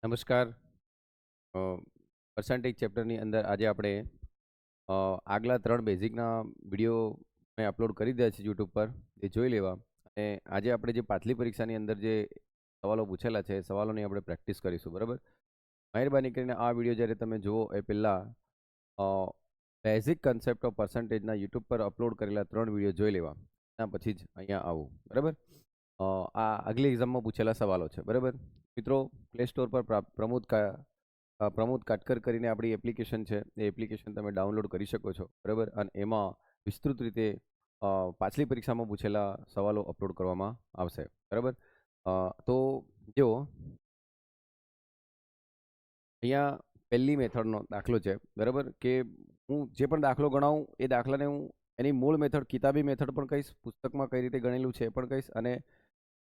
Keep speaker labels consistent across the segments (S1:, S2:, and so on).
S1: નમસ્કાર. પર્સન્ટેજ ચેપ્ટરની અંદર આજે આપણે આગલા 3 બેઝિકના વિડીયો મેં અપલોડ કરી દીધા છે યુટ્યુબ પર, એ જોઈ લેવા. અને આજે આપણે જે પાછલી પરીક્ષાની અંદર જે સવાલો પૂછેલા છે, એ સવાલોની આપણે પ્રેક્ટિસ કરીશું, બરાબર? મહેરબાની કરીને આ વિડીયો જ્યારે તમે જુઓ એ પહેલાં બેઝિક કન્સેપ્ટ ઓફ પર્સન્ટેજના યુટ્યુબ પર અપલોડ કરેલા 3 વિડીયો જોઈ લેવા. એના પછી જ અહીંયા આવું, બરાબર? આ આગલી એક્ઝામમાં પૂછેલા સવાલો છે, બરાબર? મિત્રો, પ્લે સ્ટોર પર પ્રમોદ કાટકર કરીને આપણી એપ્લિકેશન છે, એ એપ્લિકેશન તમે ડાઉનલોડ કરી શકો છો, બરાબર? અને એમાં વિસ્તૃત રીતે પાછલી પરીક્ષામાં પૂછેલા સવાલો અપલોડ કરવામાં આવશે, બરાબર? તો જો અહીંયા પહેલી મેથડનો દાખલો છે, બરાબર? કે હું જે પણ દાખલો ગણાવું એ દાખલાને હું એની મૂળ મેથડ, કિતાબી મેથડ પણ કહીશ, પુસ્તકમાં કઈ રીતે ગણેલું છે એ પણ કહીશ, અને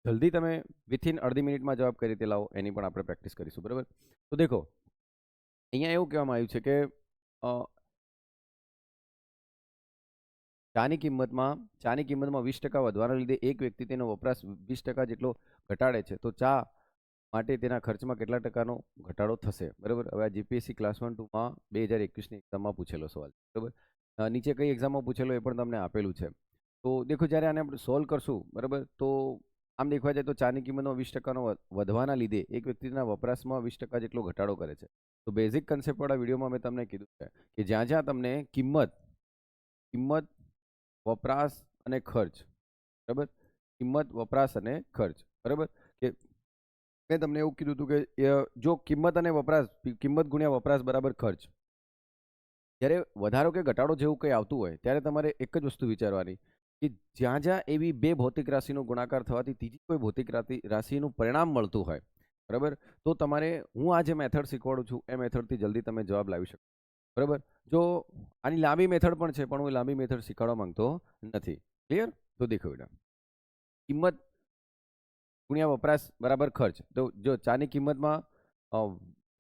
S1: જલ્દી તમે વિથિન અડધી મિનિટમાં જવાબ કઈ રીતે લાવો એની પણ આપણે પ્રેક્ટિસ કરીશું, બરાબર? તો દેખો, અહીંયા એવું કહેવામાં આવ્યું છે કે ચાની કિંમતમાં 20% વધવાના લીધે એક વ્યક્તિ તેનો વપરાશ 20% જેટલો ઘટાડે છે, તો ચા માટે તેના ખર્ચમાં કેટલા ટકાનો ઘટાડો થશે, બરાબર? હવે આ જીપીએસસી ક્લાસ 1-2માં 2021ની એક્ઝામમાં પૂછેલો સવાલ, બરાબર? નીચે કઈ એક્ઝામમાં પૂછેલો એ પણ તમને આપેલું છે. તો દેખો, જ્યારે આને આપણે સોલ્વ કરશું, બરાબર, તો આમ દેખવા જાય તો ચાની કિંમતમાં 20%નો વધવાના લીધે એક વ્યક્તિના વપરાશમાં 20% જેટલો ઘટાડો કરે છે. તો બેઝિક કન્સેપ્ટવાળા વિડીયોમાં મેં તમને કીધું છે કે જ્યાં જ્યાં તમને કિંમત, વપરાશ અને ખર્ચ, બરાબર? કિંમત, વપરાશ અને ખર્ચ, બરાબર? કે મેં તમને એવું કીધું હતું કે જો કિંમત અને વપરાશ, કિંમત ગુણ્યા વપરાશ બરાબર ખર્ચ, જ્યારે વધારો કે ઘટાડો જેવું કંઈ આવતું હોય ત્યારે તમારે એક જ વસ્તુ વિચારવાની કે જ્યાં જ્યાં એવી બે ભૌતિક રાશિનો ગુણાકાર થવાથી ત્રીજી કોઈ ભૌતિક રાશિનું પરિણામ મળતું હોય, બરાબર, તો તમારે હું આ જે મેથડ શીખવાડું છું એ મેથડથી જલ્દી તમે જવાબ લાવી શકો, બરાબર? જો આની લાંબી મેથડ પણ છે, પણ હું લાંબી મેથડ શીખવાડવા માંગતો નથી. ક્લિયર? તો દેખો બેટા, કિંમત ગુણ્યા વપરાશ બરાબર ખર્ચ. તો જો ચાની કિંમતમાં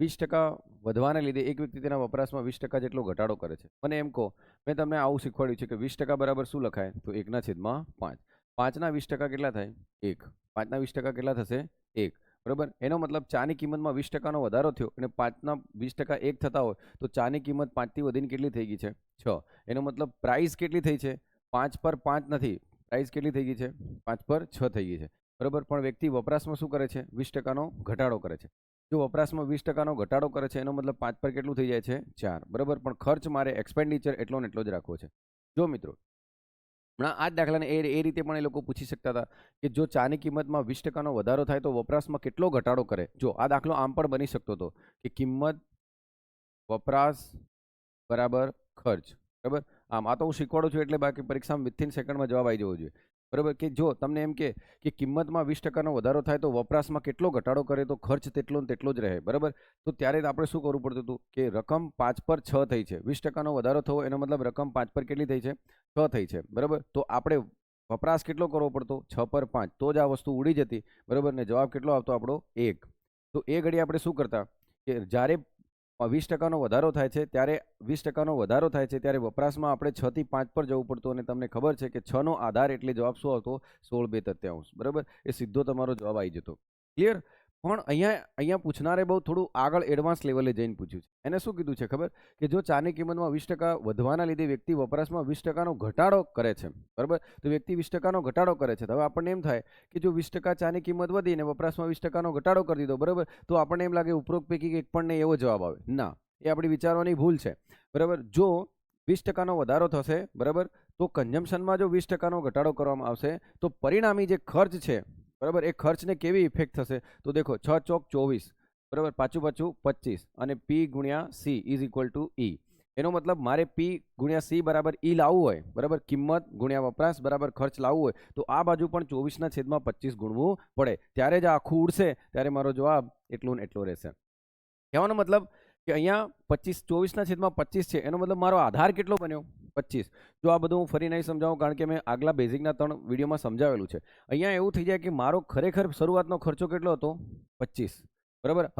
S1: 20% વધવાને લીધે એક વ્યક્તિ તેના વપરાશમાં 20% જેટલો ઘટાડો કરે છે. મને એમ કહો, મેં તમને આવું શીખવાડ્યું છે કે 20% બરાબર શું લખાય? તો 1/5. 5ના 20% કેટલા થાય? 1. 5ના 20% કેટલા થશે? 1. બરાબર? એનો મતલબ ચાની કિંમતમાં 20%નો વધારો થયો અને 5ના 20% 1 થતા હોય તો ચાની કિંમત 5થી વધીને કેટલી થઈ ગઈ છે? 6. એનો મતલબ પ્રાઇસ કેટલી થઈ છે? 5 પર 5 નથી. પ્રાઇસ કેટલી થઈ ગઈ છે? 5 પર 6 થઈ ગઈ છે, બરાબર? પણ વ્યક્તિ વપરાશમાં શું કરે છે? 20%નો ઘટાડો કરે છે. જો વપરાશમાં 20%નો ઘટાડો કરે છે એનો મતલબ 5 પર કેટલું થઈ જાય છે? 4, બરાબર? પણ ખર્ચ મારે એક્સપેન્ડિચર એટલો ને એટલો જ રાખવો છે. જો મિત્રો, હમણાં આ જ દાખલાને એ રીતે પણ એ લોકો પૂછી શકતા હતા કે જો ચાની કિંમતમાં 20%નો વધારો થાય તો વપરાશમાં કેટલો ઘટાડો કરે. જો આ દાખલો આમ પણ બની શકતો હતો કે કિંમત, વપરાશ બરાબર ખર્ચ, બરાબર? આમ આ તો હું શીખવાડું છું એટલે બાકી પરીક્ષામાં વિથિન સેકન્ડમાં જવાબ આવી જવો જોઈએ, બરાબર? કે જો તમને એમ કે કિંમતમાં 20%નો વધારો થાય તો વપરાશમાં કેટલો ઘટાડો કરે તો ખર્ચ તેટલો ને તેટલો જ રહે, બરાબર? તો ત્યારે આપણે શું કરવું પડતું હતું કે રકમ 5 પર 6 થઈ છે, 20%નો વધારો થયો એનો મતલબ રકમ 5 પર કેટલી થઈ છે? 6 થઈ છે, બરાબર? તો આપણે વપરાશ કેટલો કરવો પડતો? 6 પર 5, તો જ આ વસ્તુ ઉડી જતી, બરાબર? ને જવાબ કેટલો આવતો આપણો? 1. તો એ ઘડી આપણે શું કરતા કે જ્યારે 20%નો વધારો થાય છે ત્યારે 20%નો વધારો થાય છે ત્યારે વપરાશમાં આપણે 6 થી 5 પર જવું પડતું, અને તમને ખબર છે કે 6નો આધાર એટલે જવાબ શું આવતો? 16/2, બરાબર? એ સીધો તમારો જવાબ આવી જતો. ક્લિયર? પણ અહીંયા પૂછનારે બહુ થોડું આગળ એડવાન્સ લેવલે જઈને પૂછ્યું છે. એને શું કીધું છે ખબર? કે જો ચાની કિંમતમાં 20% વધવાના લીધે વ્યક્તિ વપરાશમાં 20%નો ઘટાડો કરે છે, બરાબર? તો વ્યક્તિ 20%નો ઘટાડો કરે છે. તો હવે આપણને એમ થાય કે જો 20% ચાની કિંમત વધી અને વપરાશમાં 20%નો ઘટાડો કરી દીધો, બરાબર, તો આપણને એમ લાગે ઉપરોક્ત પૈકી એક પણ નહીં એવો જવાબ આવે. ના, એ આપણી વિચારવાની ભૂલ છે, બરાબર? જો 20%નો વધારો થશે, બરાબર, તો કન્ઝમ્પશનમાં જો 20%નો ઘટાડો કરવામાં આવશે તો પરિણામી જે ખર્ચ છે, બરાબર, એ ખર્ચને કેવી ઇફેક્ટ થશે? તો દેખો, 6 ચોક 24, બરાબર, પાછું 25, અને P ગુણ્યા C is equal two E. એનો મતલબ મારે P ગુણ્યા C બરાબર E લાવવું હોય, બરાબર, કિંમત ગુણ્યા વપરાશ બરાબર ખર્ચ લાવવું હોય, તો આ બાજુ પણ 24/25 ગુણવું પડે. ત્યારે જ આખું ઉડશે, ત્યારે મારો જવાબ એટલો ને એટલો રહેશે. કહેવાનો મતલબ કે અહીંયા 24/25 છે, એનો મતલબ મારો આધાર કેટલો બન્યો? 25. જો આ બધું હું ફરી નહીં સમજાવું કારણ કે મેં આગલા બેઝિકના 3 વિડીયોમાં સમજાવેલું છે. અહીંયા એવું થઈ જાય કે મારો ખરેખર શરૂઆતનો ખર્ચો કેટલો હતો? 25, બરાબર?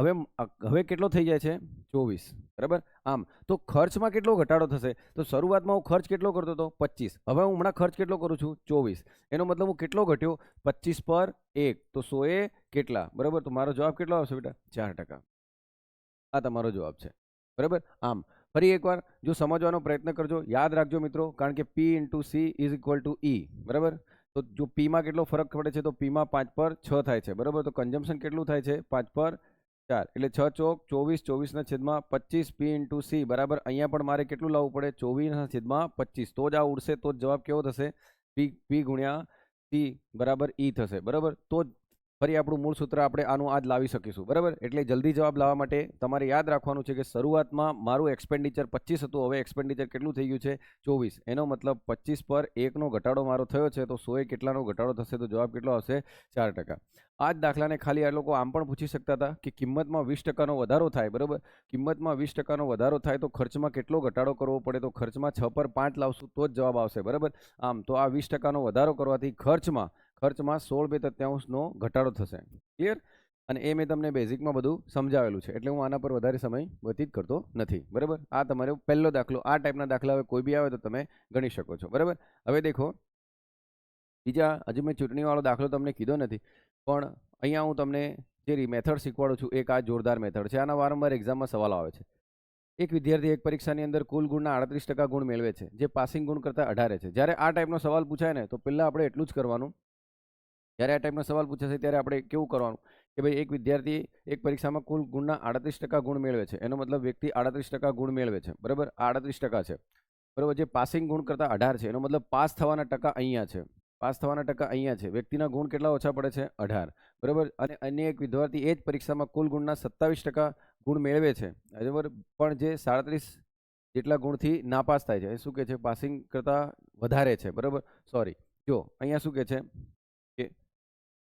S1: હવે કેટલો થઈ જાય છે? 24, બરાબર? આમ તો ખર્ચમાં કેટલો ઘટાડો થશે? તો શરૂઆતમાં હું ખર્ચ કેટલો કરતો હતો? 25. હવે હું હમણાં ખર્ચ કેટલો કરું છું? 24. એનો મતલબ હું કેટલો ઘટ્યો? 25 પર 1, તો 100 કેટલા, બરાબર? તો મારો જવાબ કેટલો આવશે બેટા? 4%. આ તમારો જવાબ છે, બરાબર. આમ ફરી એકવાર જો સમજવાનો પ્રયત્ન કરજો, યાદ રાખજો મિત્રો, કારણ કે P × C = E, બરાબર. તો જો પીમાં કેટલો ફરક પડે છે, તો પીમાં 5 પર 6 થાય છે, બરાબર. તો કન્ઝમ્પશન કેટલું થાય છે? 5 પર 4, એટલે 6 ચોક 24, 24/25 P × C બરાબર. અહીંયા પણ મારે કેટલું લાવવું પડે? 24/25. તો જ આ ઉડશે, તો જ જવાબ કેવો થશે? P × C બરાબર E થશે, બરાબર. તો જ ફરી આપણું મૂળ સૂત્ર આપણે આનું આજ લાવી શકીશું, બરાબર. એટલે જલ્દી જવાબ લાવવા માટે તમારે યાદ રાખવાનું છે કે શરૂઆતમાં મારું એક્સપેન્ડિચર 25 હતું, હવે એક્સપેન્ડિચર કેટલું થઈ ગયું છે? 24. એનો મતલબ 25 પર 1નો ઘટાડો મારો થયો છે, તો 100 કેટલાનો ઘટાડો થશે? તો જવાબ કેટલો આવશે? 4%. આ જ દાખલાને ખાલી આ લોકો આમ પણ પૂછી શકતા હતા કે કિંમતમાં 20%નો વધારો થાય, બરાબર. કિંમતમાં 20%નો વધારો થાય તો ખર્ચમાં કેટલો ઘટાડો કરવો પડે? તો ખર્ચમાં 6 પર 5 લાવશું તો જ જવાબ આવશે, બરાબર. આમ તો આ 20%નો વધારો કરવાથી ખર્ચમાં 16/23નો ઘટાડો થશે. ક્લિયર? અને એ મેં તમને બેઝિકમાં બધું સમજાવેલું છે, એટલે હું આના પર વધારે સમય વ્યતીત કરતો નથી, બરાબર. આ તમારો પહેલો દાખલો. આ ટાઈપના દાખલા હવે કોઈ બી આવે તો તમે ગણી શકો છો, બરાબર. હવે દેખો, બીજા હજી મેં ચૂંટણીવાળો દાખલો તમને કીધો નથી, પણ અહીંયા હું તમને જે મેથડ શીખવાડું છું, એક આ જોરદાર મેથડ છે. આના વારંવાર એક્ઝામમાં સવાલો આવે છે. એક વિદ્યાર્થી એક પરીક્ષાની અંદર કુલ ગુણના 38% ગુણ મેળવે છે, જે પાસિંગ ગુણ કરતાં 18 છે. જ્યારે આ ટાઈપનો સવાલ પૂછાય ને, તો પહેલાં આપણે એટલું જ કરવાનું. જ્યારે આ ટાઈપનો સવાલ પૂછાશે ત્યારે આપણે કેવું કરવાનું કે ભાઈ, એક વિદ્યાર્થી એક પરીક્ષામાં કુલ ગુણના 38% ગુણ મેળવે છે, એનો મતલબ વ્યક્તિ 38% ગુણ મેળવે છે, બરાબર. 38% છે, બરાબર. જે પાસિંગ ગુણ કરતાં 18 છે, એનો મતલબ પાસ થવાના ટકા અહીંયા છે. પાસ થવાના ટકા અહીંયા છે. વ્યક્તિના ગુણ કેટલા ઓછા પડે છે? 18, બરાબર. અને અન્ય એક વિદ્યાર્થી એ જ પરીક્ષામાં કુલ ગુણના 27% ગુણ મેળવે છે, બરાબર, પણ જે 37 જેટલા ગુણથી નાપાસ થાય છે. એ શું કહે છે? પાસિંગ કરતાં વધારે છે, બરાબર. સોરી, જો અહીંયા શું કહે છે કે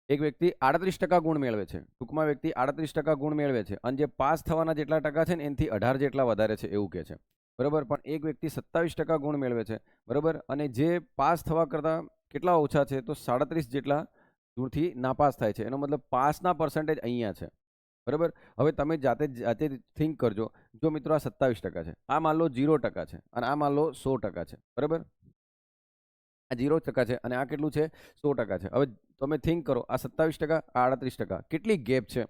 S1: એક વ્યક્તિ 38% ગુણ મેળવે છે, ટૂંકમાં વ્યક્તિ 38% ગુણ મેળવે છે, અને જે પાસ થવાના જેટલા ટકા છે ને એનાથી 18 જેટલા વધારે છે, એવું કહે છે, બરાબર. પણ એક વ્યક્તિ 27% ગુણ મેળવે છે, બરાબર, અને જે પાસ થવા કરતાં કેટલા ઓછા છે? તો 37 જેટલા ગુણથી નાપાસ થાય છે. એનો મતલબ પાસના પર્સન્ટેજ અહીંયા છે, બરાબર. હવે તમે જાતે થિંક કરજો. જો મિત્રો આ 27% છે, આ માન લો 0% છે, અને આ માન લો 100% છે, બરાબર. આ 0% છે અને આ કેટલું છે? 100% છે. હવે તમે થિંક કરો, આ 27%, આ 38%, કેટલી ગેપ છે?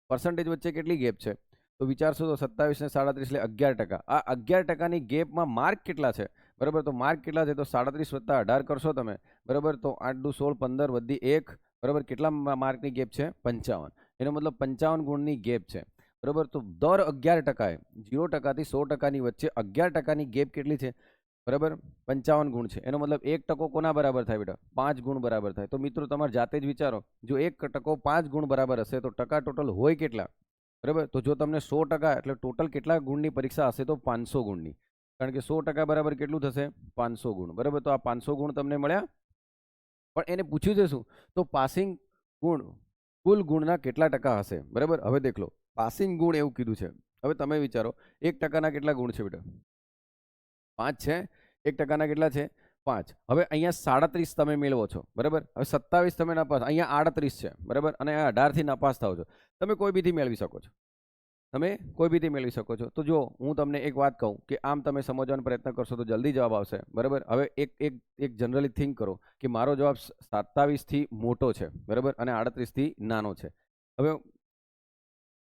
S1: પર્સન્ટેજ વચ્ચે કેટલી ગેપ છે? તો વિચારશો તો 27 ને 37 એટલે 11%. આ 11%ની ગેપમાં માર્ક કેટલા છે? બરાબર. તો માર્ક કેટલા છે? તો 37 + 18 કરશો તમે, બરાબર. તો 8 દુ 16, 15 વધી 1, બરાબર. કેટલા માર્કની ગેપ છે? 55. એનો મતલબ 55 ગુણની ગેપ છે, બરાબર. તો દર 11%, 0% થી 100%ની વચ્ચે 11%ની ગેપ કેટલી છે? બરાબર, 55 ગુણ છે. એનો મતલબ 1% કોના બરાબર થાય બેટા? 5 ગુણ બરાબર થાય. તો મિત્રો તમારે જાતે જ વિચારો, જો 1% 5 ગુણ બરાબર હશે તો ટકા ટોટલ હોય કેટલા? બરાબર. તો જો તમને 100% એટલે ટોટલ કેટલા ગુણની પરીક્ષા હશે? તો 500 ગુણની, કારણ કે 100% બરાબર કેટલું થશે? 500 ગુણ, બરાબર. તો આ 500 ગુણ તમને મળ્યા, પણ એને પૂછ્યું છે શું? તો પાસિંગ ગુણ કુલ ગુણના કેટલા ટકા હશે, બરાબર. હવે દેખ લો, પાસિંગ ગુણ એવું કીધું છે. હવે તમે વિચારો, 1%ના કેટલા ગુણ છે બેટા? 5 છે. 1%ના કેટલા છે? 5. હવે અહીંયા 37 તમે મેળવો છો, બરાબર. હવે 27 તમે નાપાસ, અહીંયા 38 છે, બરાબર, અને 18 થી નાપાસ થાવ છો. તમે કોઈ બીથી મેળવી શકો છો, તમે કોઈ બીથી મેળવી શકો છો. તો જો હું તમને એક વાત કહું કે આમ તમે સમજવાનો પ્રયત્ન કરશો તો જલ્દી જવાબ આવશે, બરાબર. હવે એક જનરલી થિંક કરો કે મારો જવાબ 27 થી મોટો છે, બરાબર, અને 38 થી નાનો છે. હવે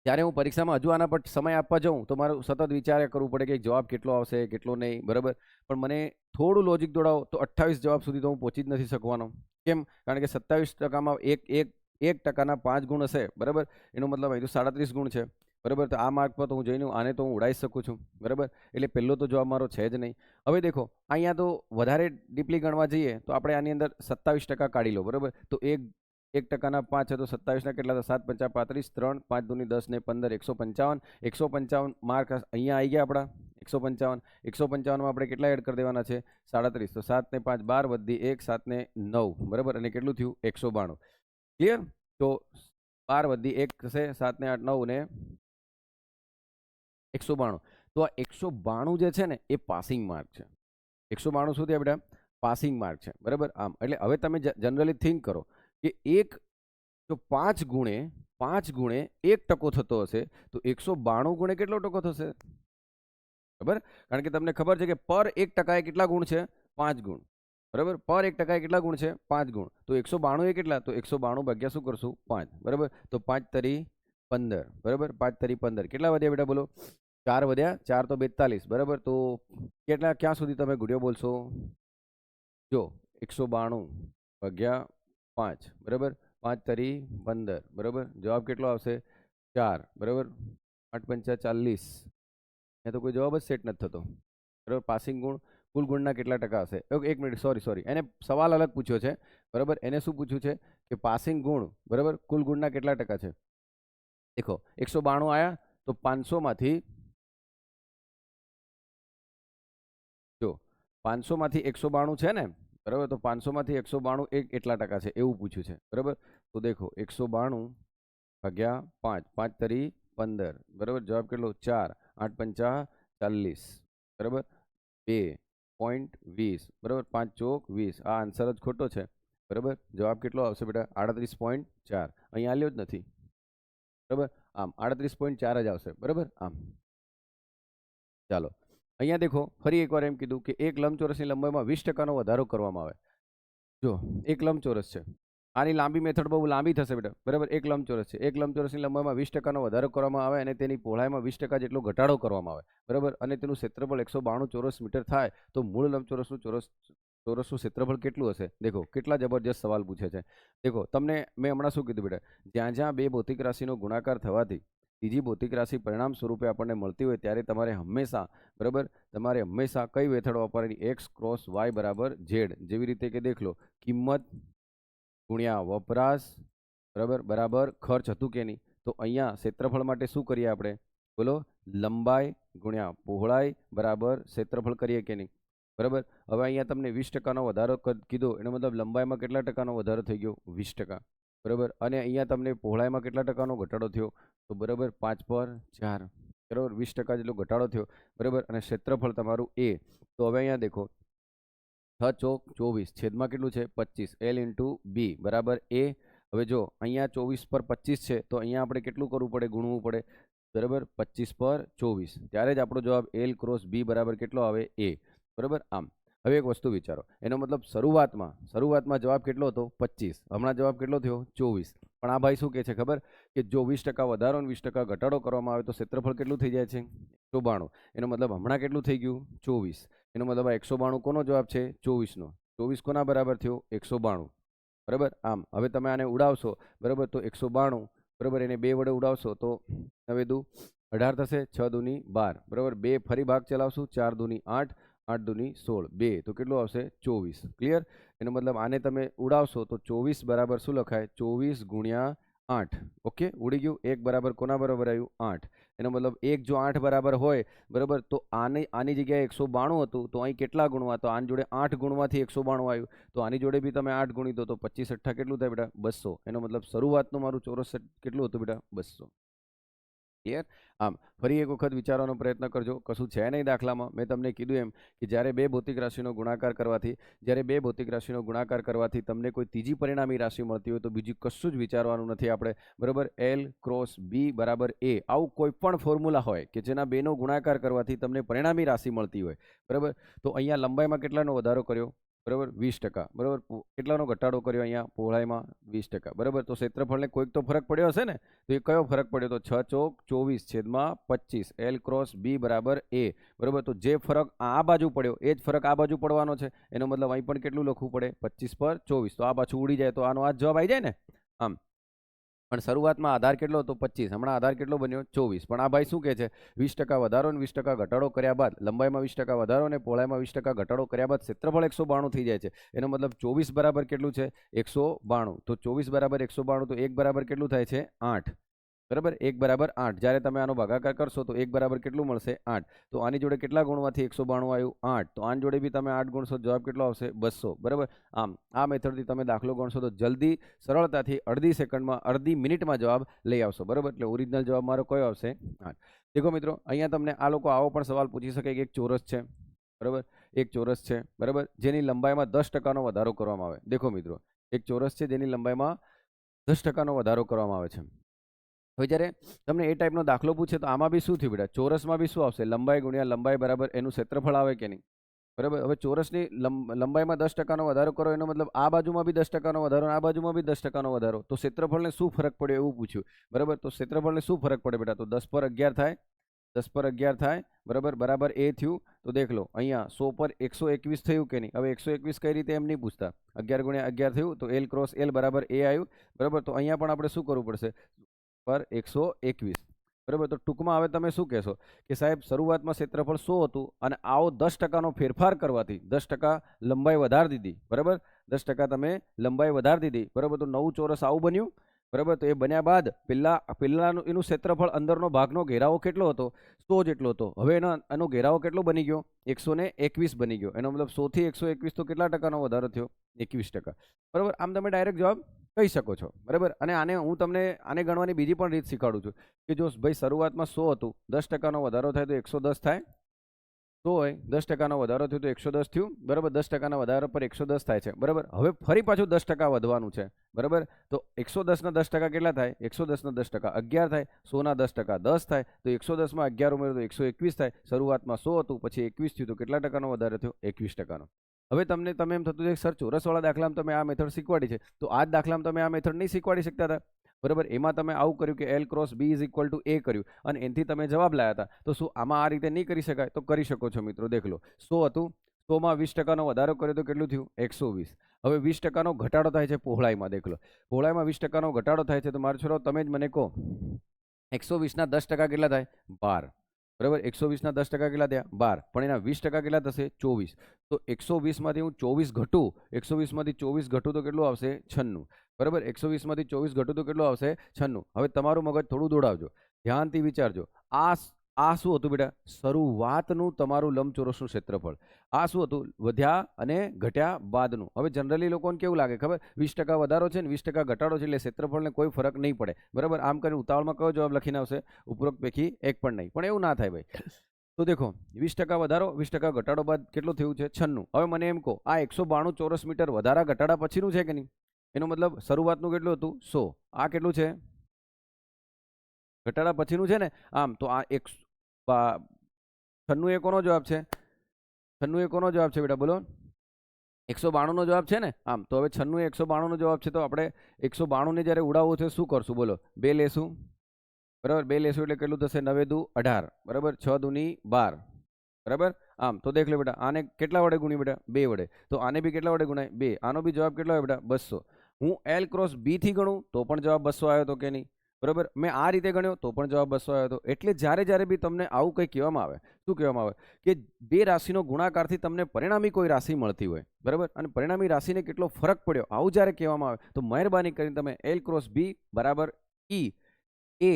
S1: જ્યારે હું પરીક્ષામાં હજુ આના પર સમય આપવા જાઉં તો મારું સતત વિચાર કરવું પડે કે જવાબ કેટલો આવશે, કેટલો નહીં, બરાબર. પણ મને થોડું લોજિક દોડાવો તો 28 જવાબ સુધી તો હું પહોંચી જ નથી શકવાનો. કેમ? કારણ કે 27%માં 1%ના 5 ગુણ હશે, બરાબર. એનો મતલબ અહીં તો 37 ગુણ છે, બરાબર. તો આ માર્ક પર તો હું જઈને આને તો હું ઉડાવી શકું છું, બરાબર. એટલે પહેલો તો જવાબ મારો છે જ નહીં. હવે દેખો, અહીંયા તો વધારે ડીપલી ગણવા જઈએ તો આપણે આની અંદર 27% કાઢી લો, બરાબર. તો 1%ના 5 છે, તો 27ના કેટલા હતા? 7 × 5 = 35, 3 5 × 2 = 10 ને 15, 155. 155 માર્ક અહીંયા આવી ગયા આપણા. 155. 155માં આપણે કેટલા એડ કરી દેવાના છે? 37. તો 7 ને 5 12 વધી 1, 7 ને 9, બરાબર. અને કેટલું થયું? 192. ક્લિયર? તો 12 વધી 1 થશે, 7 ને 8 9 ને 192. તો આ 192 જે છે ને એ પાસિંગ માર્ક છે. 192 શું થયા બેટા? પાસિંગ માર્ક છે, બરાબર. આમ એટલે હવે તમે જનરલી થિંક કરો કે જો 5 ગુણે 1% થતો હશે તો 192 ગુણે કેટલો ટકો થશે? બરાબર. કારણ કે તમને ખબર છે કે પર 1% કેટલા ગુણ છે? 5 ગુણ, બરાબર. પર 1% કેટલા ગુણ છે? 5 ગુણ. તો 192 એ કેટલા? તો 192 ભાગ્યા શું કરશું? 5, બરાબર. તો 5 તરી 15 બરાબર 5 તરી 15 કેટલા વધ્યા બેટા બોલો 4 વધ્યા 4 તો 42 બરાબર તો કેટલા ક્યાં સુધી તમે ગુણ્યો બોલશો જો 192 ભાગ્યા 5 બરાબર 5 તરી 15 બરાબર જવાબ કેટલો આવશે 4 બરાબર 8 પંચા 40 એ તો કોઈ જવાબ જ સેટ નથી થતો બરાબર પાસિંગ ગુણ કુલ ગુણના કેટલા ટકા હશે એક મિનિટ સોરી એને સવાલ અલગ પૂછ્યો છે બરાબર એને શું પૂછ્યું છે કે પાસિંગ ગુણ બરાબર કુલ ગુણના કેટલા ટકા છે देखो 192 आया तो 500 માંથી જો 500 માંથી 192 છે ને બરાબર તો 500 માંથી 192 એક એટલા ટકા છે એવું પૂછ્યું છે બરાબર તો દેખો 192 ભાગ્યા 5 5 તરી 15 બરાબર જવાબ કેટલો 4 8 પંચા 40 બરાબર 2.20 બરાબર 5 ચોક 20 આ આન્સર જ ખોટો છે બરાબર જવાબ કેટલો આવશે બેટા 38.4 અહીં આલ્યો જ નથી બરાબર આમ 38.4 જ આવશે બરાબર આમ ચાલો અહીંયા દેખો ફરી એકવાર એમ કીધું કે એક લંબચોરસની લંબાઈમાં 20% વધારો કરવામાં આવે જો એક લંબચોરસ છે આની લાંબી મેથડ બહુ લાંબી થશે બેટા બરાબર એક લંબચોરસ છે એક લંબચોરસની લંબાઈમાં 20% વધારો કરવામાં આવે અને તેની પહોળાઈમાં 20% જેટલો ઘટાડો કરવામાં આવે બરાબર અને તેનું ક્ષેત્રફળ 192 ચોરસ મીટર થાય તો મૂળ લંબચોરસનું ચોરસનું ક્ષેત્રફળ કેટલું હશે દેખો કેટલા જબરજસ્ત સવાલ પૂછે છે દેખો તમને મેં હમણાં શું કીધું બેટા જ્યાં જ્યાં બે ભૌતિક રાશિનો ગુણાકાર થવાથી ત્રીજી ભૌતિક રાશિ પરિણામ સ્વરૂપે આપણને મળતી હોય ત્યારે તમારે હંમેશા કઈ મેથડ વાપરવાની x ક્રોસ y બરાબર z જેવી રીતે કે દેખ લો કિંમત ગુણ્યા વપરાશ બરાબર ખર્ચ હતું કે નહીં તો અહીંયા ક્ષેત્રફળ માટે શું કરીએ આપણે બોલો લંબાઈ ગુણ્યા પહોળાઈ બરાબર ક્ષેત્રફળ કરીએ કે નહીં બરાબર હવે અહીંયા તમને 20%નો વધારો કીધો એનો મતલબ લંબાઈમાં કેટલા ટકાનો વધારો થઈ ગયો 20% બરાબર અને અહીંયા તમને પહોળાઈમાં કેટલા ટકાનો ઘટાડો થયો તો બરાબર 5/4 બરાબર 20% જેટલો ઘટાડો થયો બરાબર અને ક્ષેત્રફળ તમારું એ તો હવે અહીંયા દેખો 6 ચોક 24 છેદમાં કેટલું છે 25 L × B બરાબર એ હવે જો અહીંયા 24/25 છે તો અહીંયા આપણે કેટલું કરવું પડે ગુણવું પડે બરાબર 25/24 ત્યારે જ આપણો જવાબ L × B બરાબર કેટલો આવે એ બરાબર આમ હવે એક વસ્તુ વિચારો એનો મતલબ શરૂઆતમાં જવાબ કેટલો હતો 25 હમણાં જવાબ કેટલો થયો 24 પણ આ ભાઈ શું કહે છે ખબર કે જો 20% વધારો અને 20% ઘટાડો કરવામાં આવે તો ક્ષેત્રફળ કેટલું થઈ જાય છે 192 એનો મતલબ હમણાં કેટલું થઈ ગયું 24 એનો મતલબ આ 192 કોનો જવાબ છે 24 નો 24 કોના બરાબર થયો 192 બરાબર આમ હવે તમે આને ઉડાવશો બરાબર તો 192 બરાબર એને 2 વડે ઉડાવશો તો 9 દુ 18 થશે 6 દુની 12 બરાબર 2 ફરી ભાગ ચલાવશું 4 દુની 8 8 દુની 16 2 તો કેટલું આવશે 24 ક્લિયર એનો મતલબ આને તમે ઉડાવશો તો 24 બરાબર શું લખાય 24 ગુણ્યા 8 ઓકે ઉડી ગયું 1 બરાબર કોના બરાબર આવ્યું 8 એનો મતલબ 1 જો 8 બરાબર હોય બરાબર તો આની જગ્યાએ 192 હતું તો અહીં કેટલા ગુણવા તો આની જોડે 8 ગુણવાથી 192 આવ્યું તો આની જોડે બી તમે 8 ગુણી દો તો 25 8 કેટલું થાય બેટા 200 એનો મતલબ શરૂઆતનું મારું ચોરસ કેટલું હતું બેટા 200 ક્લિયર આમ ફરી એક વખત વિચારવાનો પ્રયત્ન કરજો કશું છે નહીં દાખલામાં મેં તમને કીધું એમ કે જ્યારે બે ભૌતિક રાશિનો ગુણાકાર કરવાથી તમને કોઈ ત્રીજી પરિણામી રાશિ મળતી હોય તો બીજું કશું જ વિચારવાનું નથી આપણે બરાબર L × B બરાબર એ આવું કોઈ પણ ફોર્મ્યુલા હોય કે જેના બેનો ગુણાકાર કરવાથી તમને પરિણામી રાશિ મળતી હોય બરાબર તો અહીંયા લંબાઈમાં કેટલાનો વધારો કર્યો બરાબર 20% બરાબર કેટલાનો ઘટાડો કર્યો અહીંયા પહોળાઈમાં 20% બરાબર તો ક્ષેત્રફળને કોઈક તો ફરક પડ્યો હશે ને તો એ કયો ફરક પડ્યો તો 6 ચોક 24 છેદમાં 25 L × B બરાબર એ બરાબર તો જે ફરક આ બાજુ પડ્યો એ જ ફરક આ બાજુ પડવાનો છે એનો મતલબ અહીં પણ કેટલું લખવું પડે 25/24 તો આ પાછું ઉડી જાય તો આનો આ જવાબ આવી જાય ને આમ પણ શરૂઆતમાં આધાર કેટલો હતો 25 હમણાં આધાર કેટલો બન્યો 24 પણ આ ભાઈ શું કહે છે 20% વધારો અને 20% ઘટાડો કર્યા બાદ લંબાઈમાં 20% વધારો અને પહોળાઈમાં 20% ઘટાડો કર્યા બાદ ક્ષેત્રફળ 192 થઈ જાય છે એનો મતલબ 24 બરાબર કેટલું છે 192 તો 24 બરાબર 192 તો 1 બરાબર કેટલું થાય છે 8 બરાબર 1 બરાબર 8 જ્યારે તમે આનો ભાગાકાર કરશો તો 1 બરાબર કેટલું મળશે 8 તો આની જોડે કેટલા ગુણવાથી 192 આવ્યું 8 તો આની જોડે બી તમે 8 ગુણશો જવાબ કેટલો આવશે 200 બરાબર આમ આ મેથડથી તમે દાખલો ગણશો તો જલ્દી સરળતાથી અડધી મિનિટમાં જવાબ લઈ આવશો બરાબર એટલે ઓરિજિનલ જવાબ મારો કયો આવશે 8 દેખો મિત્રો અહીંયા તમને આ લોકો આવો પણ સવાલ પૂછી શકે કે એક ચોરસ છે બરાબર એક ચોરસ છે બરાબર જેની લંબાઈમાં 10%નો વધારો કરવામાં આવે દેખો મિત્રો એક ચોરસ છે જેની લંબાઈમાં 10%નો વધારો કરવામાં આવે છે હવે જ્યારે તમને એ ટાઈપનો દાખલો પૂછે તો આમાં બી શું થયું બેટા ચોરસમાં બી શું આવશે લંબાઈ ગુણ્યા લંબાઈ બરાબર એનું ક્ષેત્રફળ આવે કે નહીં બરાબર. હવે ચોરસની લંબાઈમાં 10% વધારો કરો એનો મતલબ આ બાજુમાં બી 10% વધારો અને આ બાજુમાં બી 10% વધારો. તો ક્ષેત્રફળને શું ફરક પડ્યો એવું પૂછ્યું. બરાબર. તો ક્ષેત્રફળને શું ફરક પડે બેટા? તો 10/11 થાય. 10/11 થાય. બરાબર. બરાબર એ થયું. તો દેખ લો અહીંયા 100 પર 121 થયું કે નહીં? હવે 121 કઈ રીતે એમ નહીં પૂછતા. 11 × 11 થયું તો L × L બરાબર એ આવ્યું. બરાબર. તો અહીંયા પણ આપણે શું કરવું પડશે? પર 121. બરાબર. તો ટૂંકમાં હવે તમે શું કહેશો કે સાહેબ શરૂઆતમાં ક્ષેત્રફળ 100 હતું અને આવો 10%નો ફેરફાર કરવાથી 10% લંબાઈ વધારી દીધી. બરાબર. 10% તમે લંબાઈ વધારી દીધી. બરાબર. તો નવું ચોરસ આવું બન્યું. બરાબર. તો એ બન્યા બાદ પહેલાનું એનું ક્ષેત્રફળ અંદરનો ભાગનો ઘેરાવો કેટલો હતો? 100 જેટલો હતો. હવે એનો ઘેરાવો કેટલો બની ગયો? 121 બની ગયો. એનો મતલબ 100 થી 121 તો કેટલા ટકાનો વધારો થયો? 21%. બરાબર. આમ તમે ડાયરેક્ટ જવાબ કહી શકો છો. બરાબર. અને હું તમને આને ગણવાની બીજી પણ રીત શીખવાડું છું કે જો ભાઈ શરૂઆતમાં 100 હતું, 10%નો વધારો થાય તો 110 થાય. 100 હોય, 10%નો વધારો થયો તો 110 થયું. બરાબર. 10%ના વધારા પર 110 થાય છે. બરાબર. હવે ફરી પાછું 10% વધવાનું છે. બરાબર. તો 110ના 10% કેટલા થાય? 110ના 10% 11 થાય. 100ના 10% 10 થાય. તો 110માં 11 ઉમેરો તો 121 થાય. શરૂઆતમાં 100 હતું, પછી 21 થયું તો કેટલા ટકાનો વધારો થયો? 21%નો. હવે તમે એમ થતું છે સર ચોરસવાળા દાખલામાં તમે આ મેથડ શીખવાડી છે, તો આ જ દાખલામાં તમે આ મેથડ નહીં શીખવાડી શકતા હતા? બરાબર. એમાં તમે આવું કર્યું કે L × B = A કર્યું અને એનાથી તમે જવાબ લાવ્યા હતા. તો શું આમાં આ રીતે નહીં કરી શકાય? તો કરી શકો છો મિત્રો. દેખ લો 100 હતું, 100માં 20%નો વધારો કર્યો તો કેટલું થયું? 120. હવે 20%નો ઘટાડો થાય છે પહોળાઈમાં. દેખ લો પહોળાઈમાં 20%નો ઘટાડો થાય છે. તો મારો છોરો તમે જ મને કહો 120ના 10% કેટલા થાય? 12. બરાબર. 120ના 10% કેટલા થયા? 12. પણ એના 20% કેટલા થશે? 24. તો 120માંથી હું 24 ઘટું, 120માંથી 24 ઘટું તો કેટલું આવશે? 96. બરાબર. 120માંથી 24 ઘટું તો કેટલું આવશે? 96. હવે તમારું મગજ થોડું દોડાવજો, ધ્યાનથી વિચારજો. આ શું હતું બેટા? શરૂઆતનું તમારું લંબચોરસનું ક્ષેત્રફળ. આ શું હતું? વધ્યા અને ઘટ્યા બાદનું. હવે જનરલી લોકોને કેવું લાગે ખબર? 20% વધારો છે ને 20% ઘટાડો છે એટલે ક્ષેત્રફળને કોઈ ફરક નહીં પડે. બરાબર. આમ કરીને ઉતાવળમાં કયો જવાબ લખીને આવશે? ઉપરોક્ત પૈકી એક પણ નહીં. પણ એવું ના થાય ભાઈ. તો દેખો 20% વધારો 20% ઘટાડો બાદ કેટલું થયું છે? 96. હવે મને એમ કહો આ 192 ચોરસ મીટર વધારા ઘટાડા પછીનું છે કે નહીં? એનો મતલબ શરૂઆતનું કેટલું હતું? 100. આ કેટલું છે? ઘટાડા પછીનું છે ને? આમ તો આ 96 એ કોનો જવાબ છે? 96 એ કોનો જવાબ છે બેટા? બોલો. 192 નો જવાબ છે ને? આમ તો હવે 96 એ 192 નો જવાબ છે. તો આપણે 192 ને જ્યારે ઉડાવવું છે શું કરશું? બોલો. 2 લેશું. બરાબર. 2 લેશું એટલે કેટલું થશે? 9 દુ 18. બરાબર. 6 દુની 12. બરાબર. આમ તો દેખ લો બેટા આને કેટલા વડે ગુણ્યું બેટા? 2 વડે. તો આને બી કેટલા વડે ગુણાય? 2. આનો બી જવાબ કેટલો આવે બેટા? 200. હું L × B થી ગણું તો પણ જવાબ 200 આવ્યો હતો કે નહીં? બરાબર. મેં આ રીતે ગણ્યો તો પણ જવાબ 200 આવ્યો હતો. એટલે જ્યારે બી તમને આવું કંઈ કહેવામાં આવે, શું કહેવામાં આવે કે બે રાશિનો ગુણાકારથી તમને પરિણામી કોઈ રાશિ મળતી હોય, બરાબર, અને પરિણામી રાશિને કેટલો ફરક પડ્યો આવું જ્યારે કહેવામાં આવે તો મહેરબાની કરીને તમે L × B બરાબર E A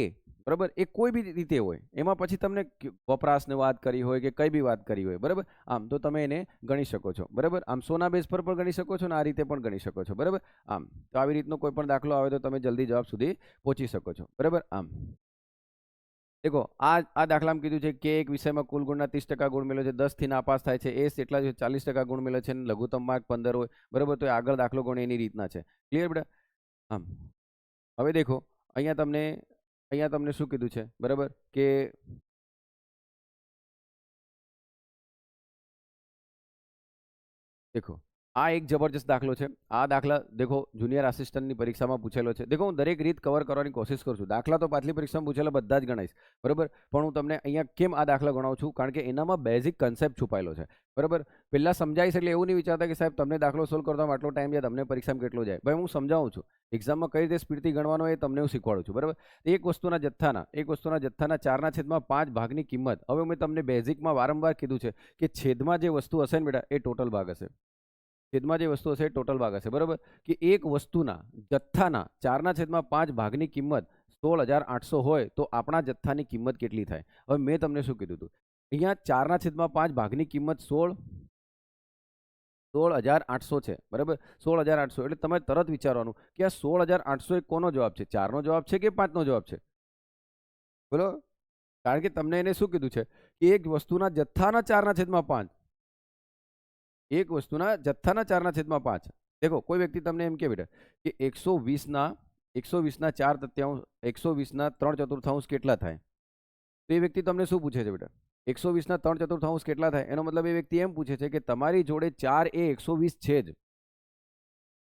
S1: બરાબર એ કોઈ બી રીતે હોય એમાં પછી તમને વપરાશની વાત કરી હોય કે કઈ બી વાત કરી હોય, બરાબર, આમ તો તમે એને ગણી શકો છો, બરાબર. આમ સોના બેઝ પર પણ ગણી શકો છો અને આ રીતે પણ ગણી શકો છો, બરાબર. આમ તો આવી રીતનો કોઈ પણ દાખલો આવે તો તમે જલ્દી જવાબ સુધી પહોંચી શકો છો, બરાબર. આમ દેખો આ દાખલામાં કીધું છે કે એક વિષયમાં કુલ ગુણના 30% ગુણ મેળવે છે, 10 થી નાપાસ થાય છે, એસ એટલા 40% ગુણ મેળવે છે, લઘુત્તમ માર્ક 15 હોય, બરાબર. તો આગળ દાખલો ગણે એની રીતના છે. ક્લિયર બેટા? આમ હવે દેખો અહીંયા તમને શું કીધું છે, બરાબર, કે દેખો આ એક જબરજસ્ત દાખલો છે. આ દાખલા દેખો જુનિયર આસિસ્ટન્ટની પરીક્ષામાં પૂછેલો છે. દેખો હું દરેક રીત કવર કરવાની કોશિશ કરું છું. દાખલા તો પાછલી પરીક્ષામાં પૂછેલા બધા જ ગણાઈશ, બરાબર, પણ હું તમને અહીંયા કેમ આ દાખલા ગણાવું છું? કારણ કે એનામાં બેઝિક કન્સેપ્ટ છુપાયેલો છે, બરાબર. પહેલાં સમજાવીશ એટલે એવું નહીં વિચારતા કે સાહેબ તમને દાખલો સોલ્વ કરતા આટલો ટાઈમ જાય, તમને પરીક્ષામાં કેટલો જાય. ભાઈ હું સમજાવું છું, એક્ઝામમાં કઈ રીતે સ્પીડથી ગણવાનો એ તમને હું શીખવાડું છું, બરાબર. એક વસ્તુના જથ્થાના 4/5 ભાગની કિંમત. હવે મેં તમને બેઝિકમાં વારંવાર કીધું છે કે છેદમાં જે વસ્તુ હશે ને બેટા એ ટોટલ ભાગ હશે. છેદમાં જે વસ્તુ હશે એ ટોટલ ભાગ હશે, બરાબર. કે એક વસ્તુના જથ્થાના 4/5 ભાગની કિંમત 16,800 હોય તો આપણા જથ્થાની કિંમત કેટલી થાય? હવે મેં તમને શું કીધું હતું? અહીંયા 4/5 ભાગની કિંમત 16,800 છે, બરાબર. 16,800 એટલે તમે તરત વિચારવાનું કે આ 16,800 એ કોનો જવાબ છે? 4નો જવાબ છે કે 5નો જવાબ છે? બોલો. કારણ કે તમને એને શું કીધું છે કે એક વસ્તુના જથ્થાના 4/5, એક વસ્તુના જથ્થાના 4/5. દેખો કોઈ વ્યક્તિ તમને એમ કે બેટા કે 120ના 4/3 120ના 3/4 કેટલા થાય? તો એ વ્યક્તિ તમને શું પૂછે છે બેટા? 120 ના 3/4 કેટલા થાય? એનો મતલબ એ વ્યક્તિ એમ પૂછે છે કે તમારી જોડે 4 એ 120 છે જ.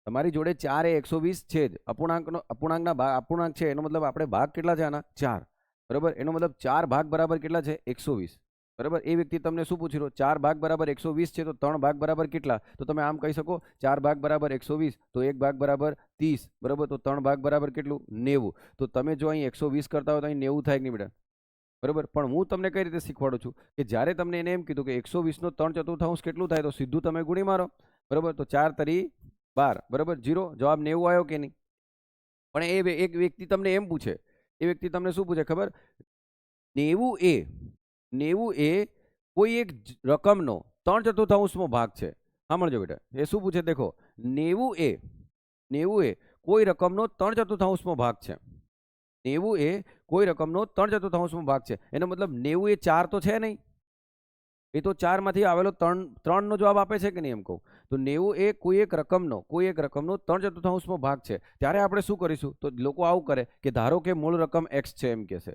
S1: તમારી જોડે 4 એ 120 છે જ. અપૂર્ણાંક છે એનો મતલબ આપણે ભાગ કેટલા છે આના? 4. બરાબર, એનો મતલબ 4 ભાગ બરાબર કેટલા છે? 120. બરાબર, એ વ્યક્તિ તમને શું પૂછી રહ્યો? 4 ભાગ બરાબર 120 છે, તો 3 ભાગ બરાબર કેટલા? તો તમે આમ કહી શકો 4 ભાગ બરાબર 120, તો 1 ભાગ બરાબર 30. બરાબર, તો 3 ભાગ બરાબર કેટલું? 90. તો તમે જો અહીં 120 કરતા હોય તો અહીં 90 થાય કે નહીં બેટા? બરાબર, પણ હું તમને કઈ રીતે શીખવાડું છું કે જ્યારે તમને એને એમ કીધું કે 120 નો 3/4 કેટલું થાય, તો સીધું તમે ગુણી મારો. બરાબર, તો 4 તરી 12. બરાબર, 0. જવાબ 90 આવ્યો કે નહીં? પણ એક વ્યક્તિ તમને એમ પૂછે, એ વ્યક્તિ તમને શું પૂછે ખબર? 90 એ કોઈ એક રકમનો 3/4 ભાગ છે. સાંભળજો બેટા, એ શું પૂછે દેખો, 90 એ કોઈ રકમનો 3/4 ભાગ છે. 90 એ કોઈ રકમનો 3/4 ભાગ છે. એનો મતલબ 90 એ 4 તો છે નહીં, એ તો 4 માંથી આવેલો 3 નો જવાબ આપે છે કે નહીં એમ કહું. તો 90 એ કોઈ એક રકમનો 3/4 ભાગ છે. ત્યારે આપણે શું કરીશું? તો લોકો આવું કરે કે ધારો કે મૂળ રકમ x છે, એમ કહેશે.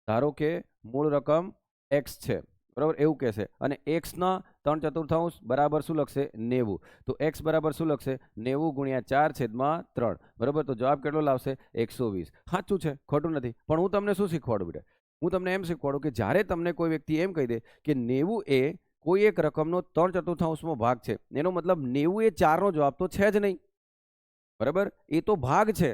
S1: ધારો કે મૂળ રકમ x છે, બરાબર, એવું કહેશે. અને x ના 3/4 બરાબર શું લખશે? 90. તો x બરાબર શું લખશે? 90 ગુણ્યા 4/3. બરાબર, તો જવાબ કેટલો લાવશે? 120. સાચું છે, ખોટું નથી. પણ હું તમને શું શીખવાડું બેટા? હું તમને એમ શીખવાડું કે જ્યારે તમને કોઈ વ્યક્તિ એમ કહી દે કે 90 એ કોઈ એક રકમનો 3/4 ભાગ છે, એનો મતલબ 90 એ 4 નો જવાબ તો છે જ નહીં. બરાબર, એ તો ભાગ છે.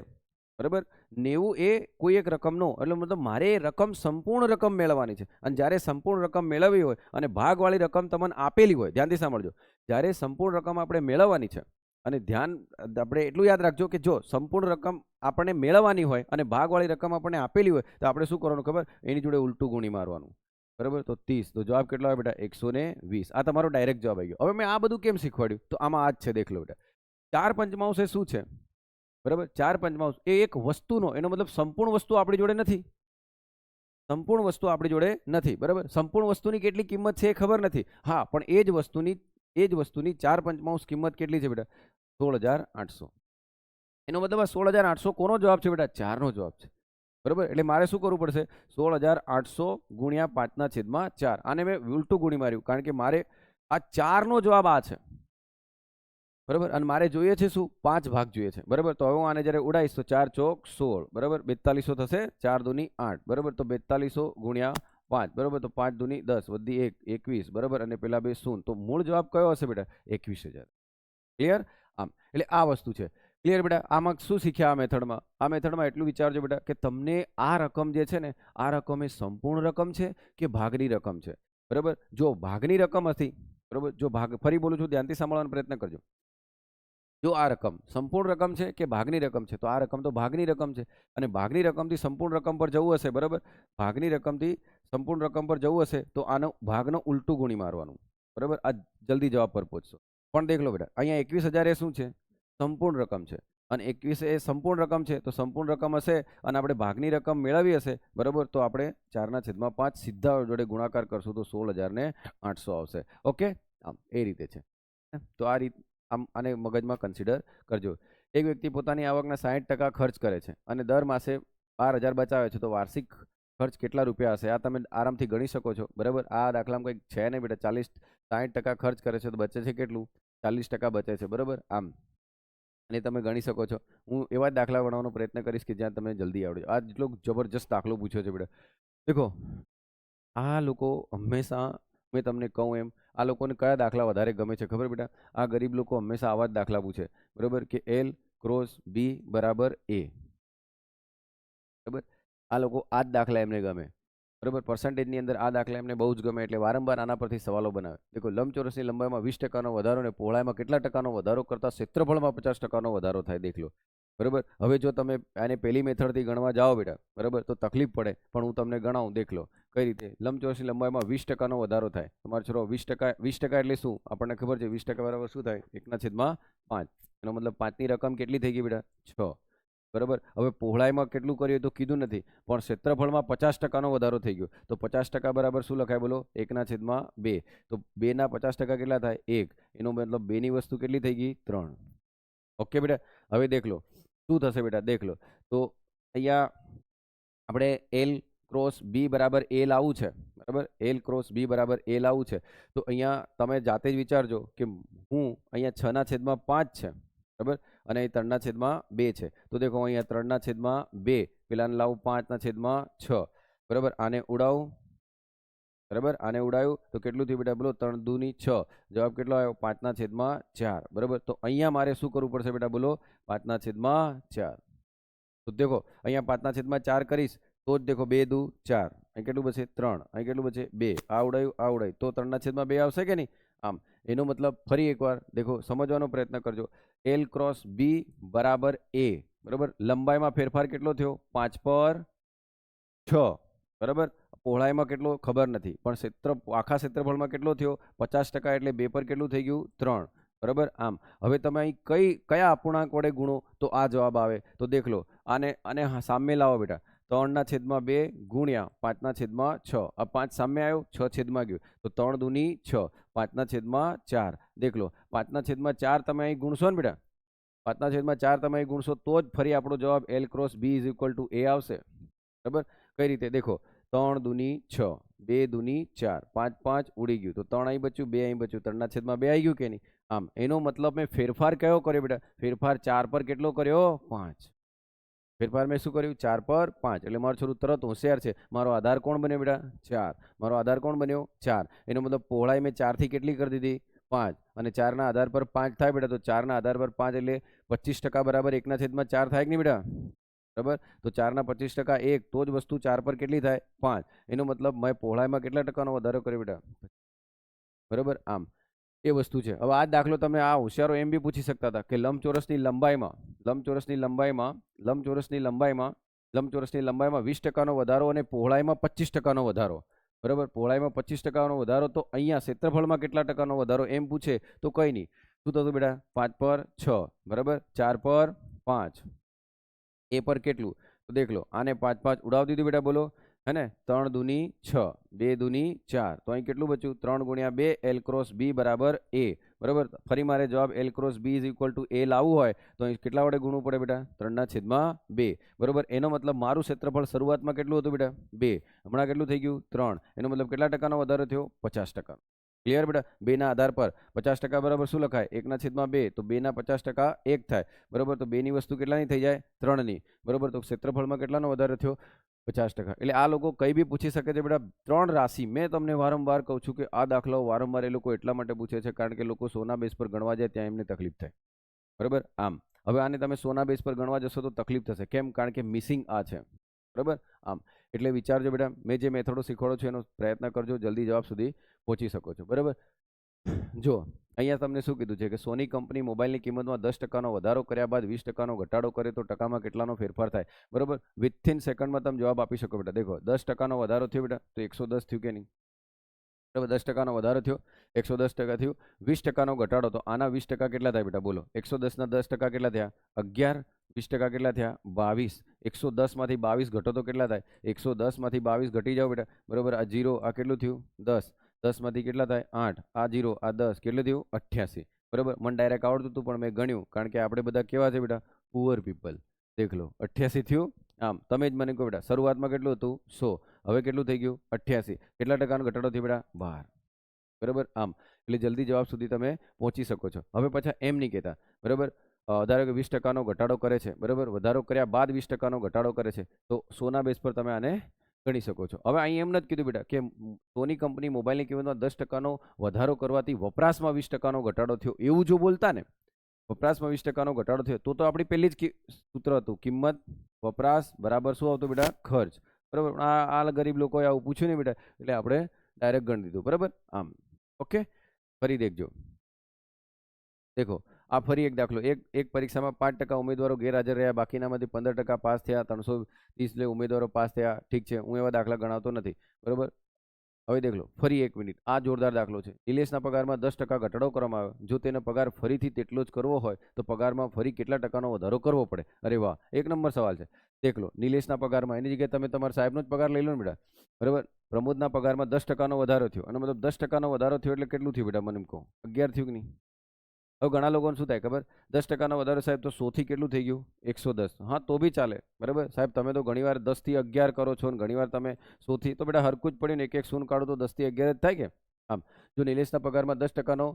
S1: બરાબર, 90 એ કોઈ એક રકમનો, એટલે મતલબ મારે રકમ સંપૂર્ણ રકમ મેળવવાની છે. અને જ્યારે સંપૂર્ણ રકમ મેળવવી હોય અને ભાગવાળી રકમ તમને આપેલી હોય, ધ્યાનથી સાંભળજો, જ્યારે સંપૂર્ણ રકમ આપણે મેળવવાની છે, અને આપણે એટલું યાદ રાખજો કે જો સંપૂર્ણ રકમ આપણને મેળવવાની હોય અને ભાગવાળી રકમ આપણને આપેલી હોય, તો આપણે શું કરવાનું ખબર? એની જોડે ઉલટું ગુણી મારવાનું. બરાબર, તો 30. તો જવાબ કેટલો આવે બેટા? 120. આ તમારો ડાયરેક્ટ જવાબ આવી ગયો. હવે મેં આ બધું કેમ શીખવાડ્યું? તો આમાં આ જ છે, દેખ લો બેટા. 4/5 એ શું છે? બરાબર, 4/5 એ એક વસ્તુનો, એનો મતલબ સંપૂર્ણ વસ્તુ આપણી જોડે નથી. સંપૂર્ણ વસ્તુ આપણી જોડે નથી. બરાબર, સંપૂર્ણ વસ્તુની કેટલી કિંમત છે એ ખબર નથી. હા, પણ એ જ વસ્તુની 4/5 કિંમત કેટલી છે બેટા? 16,800. એનો મતલબ આ 16,800 કોનો જવાબ છે બેટા? 4 નો જવાબ છે. બરાબર, એટલે મારે શું કરવું પડશે? 16,800 ગુણ્યા 5/4. આને મેં ઉલટું ગુણી માર્યું, કારણ કે મારે આ 4 નો જવાબ આ છે. બરાબર, અને મારે જોઈએ છે શું? 5 ભાગ જોઈએ છે. બરાબર, તો હવે હું આને જ્યારે ઉડાઈશ તો 4 ચોક 16. બરાબર, 4200 થશે. 4 દુની 8. બરાબર, તો 4200 ગુણ્યા 5. બરાબર, તો 5 દુની 10 વધી 1 21. બરાબર, અને પેલા બે શૂન્ય. તો મૂળ જવાબ કયો હશે બેટા? 21,000. ક્લિયર? આમ એટલે આ વસ્તુ છે. ક્લિયર બેટા? આમાં શું શીખ્યા આ મેથડમાં? આ મેથડમાં એટલું વિચારજો બેટા કે તમને આ રકમ જે છે ને, આ રકમ એ સંપૂર્ણ રકમ છે કે ભાગની રકમ છે. બરાબર, જો ભાગની રકમ હતી, બરાબર, જો ભાગ, ફરી બોલું છું, ધ્યાનથી સાંભળવાનો પ્રયત્ન કરજો. જો આ રકમ સંપૂર્ણ રકમ છે કે ભાગની રકમ છે, તો આ રકમ તો ભાગની રકમ છે. અને ભાગની રકમથી સંપૂર્ણ રકમ પર જવું હશે, બરાબર, ભાગની રકમથી સંપૂર્ણ રકમ પર જવું હશે, તો આનો ભાગનો ઉલટું ગુણી મારવાનું. બરાબર, આ જલ્દી જવાબ પર પહોંચશો. પણ દેખ લો બેટા, અહીંયા 21,000 એ શું છે? સંપૂર્ણ રકમ છે. અને 21 એ સંપૂર્ણ રકમ છે, તો સંપૂર્ણ રકમ હશે અને આપણે ભાગની રકમ મેળવી હશે, બરાબર, તો આપણે 4/5 સીધા જોડે ગુણાકાર કરશું તો 16,800 આવશે. ઓકે, આમ એ રીતે છે. તો આ રીત આને મગજમાં કન્સિડર કરજો. એક વ્યક્તિ પોતાની આવકના 60% ખર્ચ કરે છે અને દર માસે 12,000 બચાવે છે, તો વાર્ષિક ખર્ચ કેટલા રૂપિયા હશે? આ તમે આરામથી ગણી શકો છો. બરાબર, આ દાખલામાં કંઈક છે નહીં બેટા. 60% ખર્ચ કરે છે તો બચે છે કેટલું? 40% બચે છે. બરાબર, આમ અને તમે ગણી શકો છો. હું એવા જ દાખલા ગણવાનો પ્રયત્ન કરીશ કે જ્યાં તમને જલ્દી આવડે. આ જેટલો જબરજસ્ત દાખલો પૂછ્યો છે બેટા. દેખો, આ લોકો હંમેશા, મેં તમને કહું એમ, આ લોકોને કયા દાખલા વધારે ગમે છે ખબર બેટા? આ ગરીબ લોકો હંમેશા આવા જ દાખલા પૂછે. બરાબર, કે L ક્રોસ B બરાબર A. બરાબર, આ લોકો આ જ દાખલા એમને ગમે. બરાબર, પર્સન્ટેજની અંદર આ દાખલા એમને બહુ જ ગમે, એટલે વારંવાર આના પરથી સવાલો બનાવે. દેખો, લંબચોરસની લંબાઈમાં 20%નો વધારો અને પહોળાઈમાં કેટલા ટકાનો વધારો કરતા ક્ષેત્રફળમાં 50%નો વધારો થાય, દેખ લો. બરાબર, હવે જો તમે આને પહેલી મેથડથી ગણવા જાઓ બેટા, બરાબર, તો તકલીફ પડે, પણ હું તમને ગણાવું, દેખ લો કઈ રીતે. લંબચોરસની લંબાઈમાં 20%નો વધારો થાય. તમારે છોરો 20% એટલે શું આપણને ખબર છે? 20% બરાબર શું થાય? 1/5. એનો મતલબ 5ની રકમ કેટલી થઈ ગઈ બેટા? 6. બરાબર, હવે પહોળાઈમાં કેટલું કર્યું તો કીધું નથી, પણ ક્ષેત્રફળમાં 50%નો વધારો થઈ ગયો, તો 50% બરાબર શું લખાય બોલો? 1/2. તો 2ના 50% કેટલા થાય? 1. એનો મતલબ 2ની વસ્તુ કેટલી થઈ ગઈ? 3. ઓકે બેટા, હવે દેખ લો શું થશે બેટા. દેખ લો, તો અહીંયા આપણે L ક્રોસ બી બરાબર એ લાવવું છે, બરાબર, એલ ક્રોસ બી બરાબર એ લાવવું છે, તો અહીંયા તમે જાતે જ વિચારજો કે હું અહીંયા 6/5 છે, બરાબર, અને અહીં 3/2 છે, તો દેખો અહીંયા 3/2, પેલાને લાવું 5/6, બરાબર, આને ઉડાવું, બરાબર, આને ઉડાવ્યું તો કેટલું થયું બેટા? બોલો, 3 દૂની 6, જવાબ કેટલો આવ્યો? 5/4, બરાબર. તો અહીંયા મારે શું કરવું પડશે બેટા? બોલો, 5/4. તો દેખો અહીંયા 5/4 કરીશ તો જ દેખો 2 દુ 4, અહીં કેટલું બચે? 3, અહીં કેટલું બચે? 2. આ ઉડાયું તો 3/2 આવશે કે નહીં? આમ એનો મતલબ ફરી એકવાર દેખો સમજવાનો પ્રયત્ન કરજો. એલ ક્રોસ બી બરાબર એ, બરાબર. લંબાઈમાં ફેરફાર કેટલો થયો? 5/6, બરાબર. પહોળાઈમાં કેટલો ખબર નથી, પણ આખા ક્ષેત્રફળમાં કેટલો થયો? 50%, એટલે 2 પર કેટલું થઈ ગયું? 3, બરાબર. આમ હવે તમે અહીં કયા અપૂર્ણાંક વડે ગુણો તો આ જવાબ આવે? તો દેખ લો, આને સામે લાવો બેટા. 3/2 ગુણ્યા 5/6, આ 5 સામે આવ્યો, 6 છેદમાં ગયું, તો 3 દૂની 6, 5/4. દેખ લો, 5/4 તમે અહીં ગુણશો ને બેટા, 5/4 તમે અહીં ગુણશો તો જ ફરી આપણો જવાબ L cross B is equal to A આવશે, બરાબર. કઈ રીતે? દેખો, 3 દૂની 6, 2 દૂની 4, 5 5 ઉડી ગયું, તો 3 અહીં બચ્યું, 2 અહીં બચ્યું, 3/2 આવી ગયું કે નહીં? આમ એનો મતલબ મેં ફેરફાર કયો કર્યો બેટા? ફેરફાર 4 પર કેટલો કર્યો? 5. ફેરફાર મેં શું કર્યું? 4 પર 5. એટલે મારું છોરું તરત હોશિયાર છે. મારો આધાર કોણ બન્યો બેટા? 4. મારો આધાર કોણ બન્યો? 4. એનો મતલબ પહોળાઈ મેં 4 થી કેટલી કરી દીધી? 5. અને 4 ના આધાર પર 5 થાય બેટા, તો 4 ના આધાર પર 5 એટલે 25% બરાબર 1/4 થાય કે નહીં બેટા? બરાબર. તો 4 ના 25% 1, તો જ વસ્તુ 4 પર કેટલી થાય? 5. એનો મતલબ મેં પહોળાઈમાં કેટલા ટકાનો વધારો કર્યો બેટા? બરાબર. આમ એ વસ્તુ છે. હવે આ દાખલો તમે આ હોશિયારો એમ બી પૂછી શકતા હતા કે લંબચોરસની લંબાઈમાં 20%નો વધારો અને પહોળાઈમાં 25%નો વધારો, બરાબર. પહોળાઈમાં 25%નો વધારો, તો અહીંયા ક્ષેત્રફળમાં કેટલા ટકાનો વધારો એમ પૂછે તો કઈ નહીં. શું થતું બેટા? 5 પર 6, બરાબર, 4 પર 5, એ પર કેટલું? તો દેખ લો, આને 5 5 ઉડાવી દીધું બેટા, બોલો, હે ને? 3 દૂની 6, 2 દૂની 4, તો અહીં કેટલું બચ્યું? 3 ગુણ્યા 2 એલ ક્રોસ બી બરાબર એ, બરાબર. ફરી મારે જવાબ L cross B is equal to A લાવવું હોય તો અહીં કેટલા વડે ગુણવું પડે બેટા? 3/2, બરાબર. એનો મતલબ મારું ક્ષેત્રફળ શરૂઆતમાં કેટલું હતું બેટા? 2. હમણાં કેટલું થઈ ગયું? 3. એનો મતલબ કેટલા ટકાનો વધારો થયો? 50%. ક્લિયર બેટા? 2 ના આધાર પર 50% બરાબર શું લખાય? 1/2, તો 2 ના 50% 1 થાય, બરાબર. તો 2 ની વસ્તુ કેટલાની થઈ જાય? 3 ની, બરાબર. તો ક્ષેત્રફળમાં કેટલાનો વધારો થયો? 50%. એટલે આ લોકો કઈ બી પૂછી શકે છે બેટા. 3 રાશિ મેં તમને વારંવાર કહું છું કે આ દાખલાઓ વારંવાર એ લોકો એટલા માટે પૂછે છે કારણ કે લોકો સોના બેઝ પર ગણવા જાય ત્યાં એમને તકલીફ થાય, બરાબર. આમ હવે આને તમે સોના બેઝ પર ગણવા જશો તો તકલીફ થશે. કેમ? કારણ કે મિસિંગ આ છે, બરાબર. આમ એટલે વિચારજો બેટા, મેં જે મેથડો શીખવાડો છું એનો પ્રયત્ન કરજો, જલ્દી જવાબ સુધી પહોંચી શકો છો, બરાબર. જો અહીંયા તમને શું કીધું છે કે સોની કંપની મોબાઈલની કિંમતમાં 10%નો વધારો કર્યા બાદ 20%નો ઘટાડો કરે તો ટકામાં કેટલાનો ફેરફાર થાય, બરાબર. વિથિન સેકન્ડમાં તમે જવાબ આપી શકો બેટા. દેખો, 10%નો વધારો થયો બેટા, તો 110 થયું કે નહીં? બરાબર. 10%નો વધારો થયો, 110% થયું. 20%નો ઘટાડો, તો આના 20% કેટલા થાય બેટા? બોલો, 110 ના 10% કેટલા થયા? 11. 20% કેટલા થયા? 22. 110 માંથી 22 ઘટો તો કેટલા થાય? 110 માંથી 22 ઘટી જાવ બેટા, બરાબર. આ 0, આ કેટલું થયું? 10. 10 માંથી કેટલા થાય? 8. આ 0, આ 10, કેટલું થયું? 88, બરાબર. મને ડાયરેક્ટ આવડતું હતું પણ મેં ગણ્યું કારણ કે આપણે બધા કેવા છે બેટા? Poor people. દેખ લો, 88 થયું. આમ તમે જ મને કહો બેટા, શરૂઆતમાં કેટલું હતું? 100. હવે કેટલું થઈ ગયું? 88. કેટલા ટકાનો ઘટાડો થયો બેટા? 12, બરાબર. આમ એટલે જલ્દી જવાબ સુધી તમે પહોંચી શકો છો. હવે પાછા એમ નહીં કહેતા, બરાબર. ધારો કે 20%નો ઘટાડો કરે છે, બરાબર. વધારો કર્યા બાદ 20%નો ઘટાડો કરે છે, તો સોના બેઝ પર તમે આને ગણી શકો છો. હવે અહીં એમ નથી કીધું બેટા કે સોની કંપની મોબાઈલની કિંમતમાં 10%નો વધારો કરવાથી વપરાશમાં 20%નો ઘટાડો થયો, એવું જો બોલતા ને, વપરાશમાં 20%નો ઘટાડો થયો તો આપણી પહેલી જ સૂત્ર હતું, કિંમત વપરાશ બરાબર શું આવતું બેટા? ખર્ચ, બરાબર. આ ગરીબ લોકોએ આવું પૂછ્યું નહીં બેટા, એટલે આપણે ડાયરેક્ટ ગણી દીધું, બરાબર. આમ ઓકે, ફરી દેખજો. દેખો, આ ફરી એક દાખલો. એક પરીક્ષામાં 5% ઉમેદવારો ગેરહાજર રહ્યા, બાકીનામાંથી 15% પાસ થયા, 330 ઉમેદવારો પાસ થયા. ઠીક છે, હું એવા દાખલા ગણાવતો નથી, બરાબર. હવે દેખ લો, ફરી એક મિનિટ. આ જોરદાર દાખલો છે. નિલેશના પગારમાં 10% ઘટાડો કરવામાં આવ્યો. જો તેનો પગાર ફરીથી તેટલો જ કરવો હોય તો પગારમાં ફરી કેટલા ટકાનો વધારો કરવો પડે? અરે વાહ, 1 નંબર સવાલ છે. દેખ લો, નિલેશના પગારમાં, એની જગ્યાએ તમે તમારા સાહેબનો જ પગાર લઈ લો ને બેટા, બરાબર. પ્રમોદના પગારમાં 10%નો વધારો થયો, અને મતલબ 10%નો વધારો થયો એટલે કેટલું થયું બેટા? મને એમ કહો, 11 થયું કે નહીં? હવે ઘણા લોકોને શું થાય ખબર, 10% વધારો સાહેબ તો 100 થી કેટલું થઈ ગયું 110, હા તો બી ચાલે બરાબર સાહેબ. તમે તો ઘણીવાર 10 થી 11 કરો છો ને ઘણીવાર તમે 100 થી, તો બેટા હરકું જ પડ્યું ને, એક એક શૂન્ય કાઢો તો 10 થી 11 જ થાય કે. આમ જો નિલેશના પગારમાં 10%નો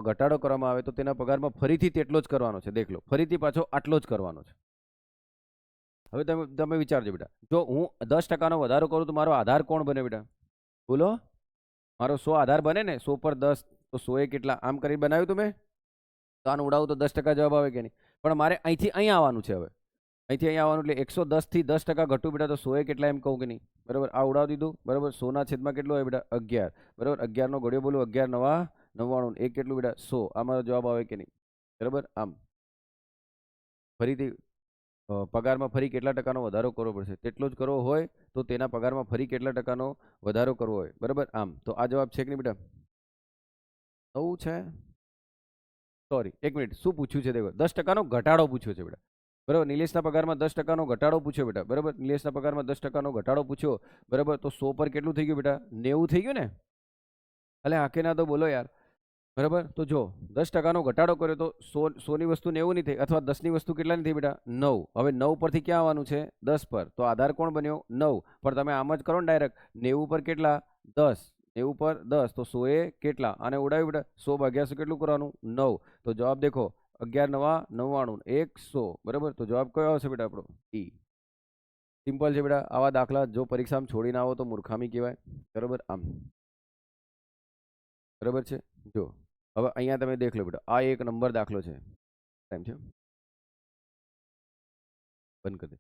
S1: ઘટાડો કરવામાં આવે તો તેના પગારમાં ફરીથી તેટલો જ કરવાનો છે. દેખ લો, ફરીથી પાછો આટલો જ કરવાનો છે. હવે તમે તમે વિચારજો બેટા, જો હું 10%નો વધારો કરું તો મારો આધાર કોણ બને બેટા? બોલો. મારો 100 આધાર બને ને, 100 પર 10 તો 100 એ કેટલા, આમ કરી બનાવ્યું તમે તો આનું ઉડાવું તો 10% જવાબ આવે કે નહીં? પણ મારે અહીંથી અહીં આવવાનું છે. હવે અહીંથી અહીં આવવાનું એટલે 110 થી 10% ઘટું બેટા તો 100 એ કેટલા એમ કહું કે નહીં? બરાબર, આ ઉડાવી દીધું બરાબર. 100 ના છેદમાં કેટલું આવે બેટા? 11 બરાબર. 11 નો ઘડિયો બોલું, 11 નવા 99, એક કેટલું બેટા? 100. આ મારો જવાબ આવે કે નહીં? બરાબર. આમ ફરીથી પગારમાં ફરી કેટલા ટકાનો વધારો કરવો પડશે? તેટલો જ કરવો હોય તો તેના પગારમાં ફરી કેટલા ટકાનો વધારો કરવો હોય બરાબર. આમ તો આ જવાબ છે કે નહીં બેટા? 9 છે. સોરી, એક મિનિટ, શું પૂછ્યું છે? દેખો, 10%નો ઘટાડો પૂછ્યો છે બેટા બરાબર. નિલેશના પગારમાં 10%નો ઘટાડો પૂછ્યો બેટા બરાબર. નિલેશના પગારમાં 10%નો ઘટાડો પૂછ્યો બરાબર. તો 100 પર કેટલું થઈ ગયું બેટા? 90 થઈ ગયું ને? અલે આંખે ના તો બોલો યાર બરાબર. તો જો 10%નો ઘટાડો કર્યો તો 100 ની વસ્તુ 90 ની થઈ, અથવા 10 ની વસ્તુ કેટલાની થઈ બેટા? 9. હવે 9 પરથી ક્યાં આવવાનું છે? 10 પર. તો આધાર કોણ બન્યો? 9. પણ તમે આમ જ કરો ને ડાયરેક્ટ, 90 પર કેટલા? 10. 90 પર 10 તો 100 એ કેટલા? આને ઉડાવ્યું બેટા, 100 ભાગ્યા 100 કેટલું કરવાનું? 9. તો જવાબ દેખો, 11 નવા 99, 100 બરાબર. તો જવાબ કયો આવશે બેટા આપણો? ઈ. સિમ્પલ છે બેટા. આવા દાખલા જો પરીક્ષામાં છોડીને આવો તો મૂર્ખામી કહેવાય બરાબર. આમ બરાબર છે. જો હવે અહીંયા તમે દેખ લો બેટા, આ એક નંબર દાખલો છે. ટાઈમ છે, બંધ કરી દે.